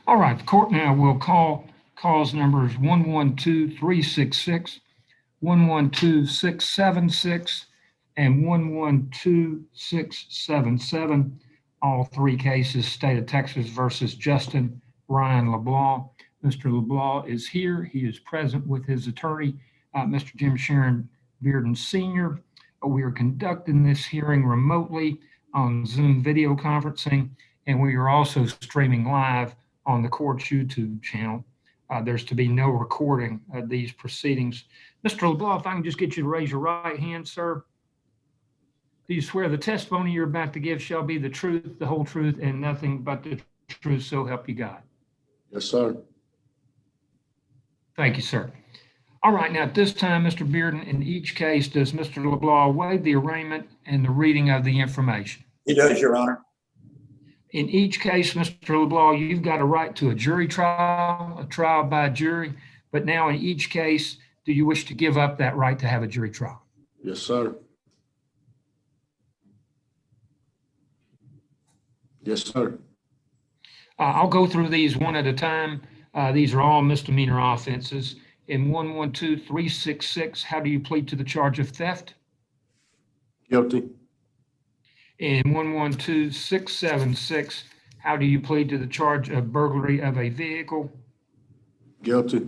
All right, the court now will call cause numbers 112366, 112676, and 112677. All three cases, State of Texas versus Justin Ryan LeBlanc. Mr. LeBlanc is here. He is present with his attorney, Mr. Jim Sharon Bearden Sr. We are conducting this hearing remotely on Zoom video conferencing, and we are also streaming live on the court's YouTube channel. There's to be no recording of these proceedings. Mr. LeBlanc, if I can just get you to raise your right hand, sir. Do you swear the testimony you're about to give shall be the truth, the whole truth, and nothing but the truth, so help you God? Yes, sir. Thank you, sir. All right, now at this time, Mr. Bearden, in each case, does Mr. LeBlanc waive the arraignment and the reading of the information? He does, Your Honor. In each case, Mr. LeBlanc, you've got a right to a jury trial, a trial by jury, but now in each case, do you wish to give up that right to have a jury trial? Yes, sir. Yes, sir. I'll go through these one at a time. These are all misdemeanor offenses. In 112366, how do you plead to the charge of theft? Guilty. In 112676, how do you plead to the charge of burglary of a vehicle? Guilty.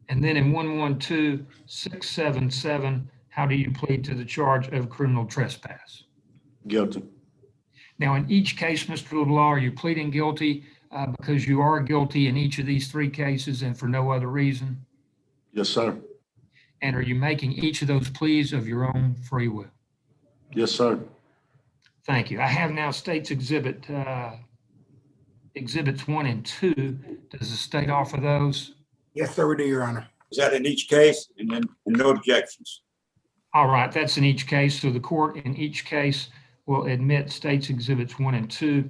And then in 112677, how do you plead to the charge of criminal trespass? Guilty. Now, in each case, Mr. LeBlanc, are you pleading guilty because you are guilty in each of these three cases and for no other reason? Yes, sir. And are you making each of those pleas of your own free will? Yes, sir. Thank you. I have now state's exhibits 1 and 2. Does the state offer those? Yes, sir, we do, Your Honor. Is that in each case? And then no objections? All right, that's in each case. So the court in each case will admit state's exhibits 1 and 2.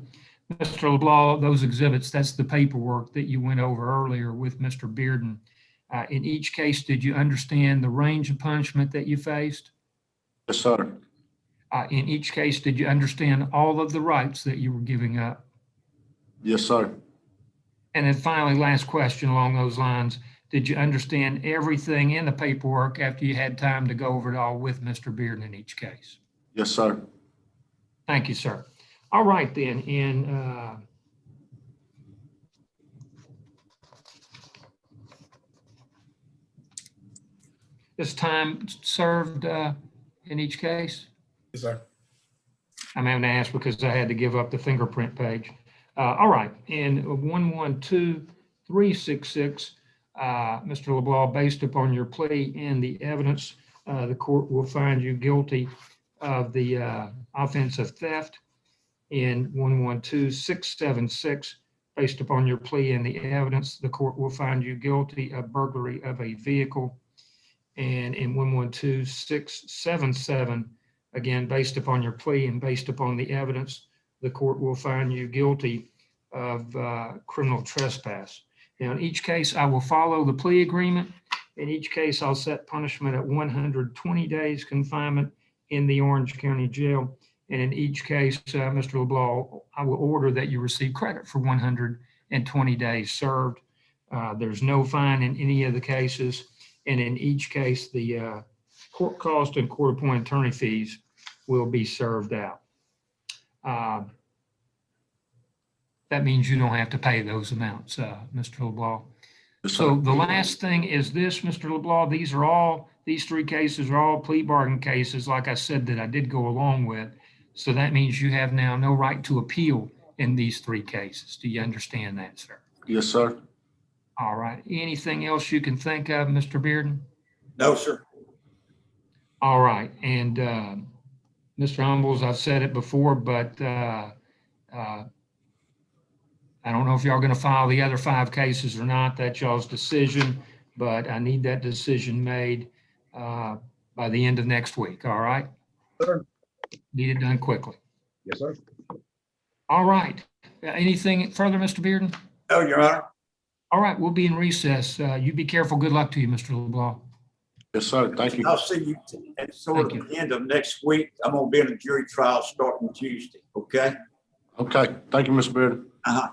Mr. LeBlanc, those exhibits, that's the paperwork that you went over earlier with Mr. Bearden. In each case, did you understand the range of punishment that you faced? Yes, sir. In each case, did you understand all of the rights that you were giving up? Yes, sir. And then finally, last question along those lines, did you understand everything in the paperwork after you had time to go over it all with Mr. Bearden in each case? Yes, sir. Thank you, sir. All right, then, in this time served in each case? Yes, sir. I'm having to ask because I had to give up the fingerprint page. All right, in 112366, Mr. LeBlanc, based upon your plea and the evidence, the court will find you guilty of the offense of theft. In 112676, based upon your plea and the evidence, the court will find you guilty of burglary of a vehicle. And in 112677, again, based upon your plea and based upon the evidence, the court will find you guilty of criminal trespass. Now, in each case, I will follow the plea agreement. In each case, I'll set punishment at 120 days confinement in the Orange County Jail. And in each case, Mr. LeBlanc, I will order that you receive credit for 120 days served. There's no fine in any of the cases. And in each case, the court cost and court-appointed attorney fees will be served out. That means you don't have to pay those amounts, Mr. LeBlanc. Yes, So sir. the last thing is this, Mr. LeBlanc, these three cases are all plea bargain cases, like I said, that I did go along with. So that means you have now no right to appeal in these three cases. Do you understand that, sir? Yes, sir. All right. Anything else you can think of, Mr. Bearden? No, sir. All right. And Mr. Humbles, I've said it before, but I don't know if y'all going to file the other 5 cases or not. That's y'all's decision, but I need that decision made by the end of next week. All right. Sir. Need it done quickly. Yes, sir. All right. Anything further, Mr. Bearden? No, Your Honor. All right. We'll be in recess. You be careful. Good luck to you, Mr. LeBlanc. Yes, sir. Thank you. I'll see you at sort Thank of you. the end of next week. I'm gonna be in a jury trial starting Tuesday, okay? Okay. Thank you, Mr. Bearden. Uh-huh.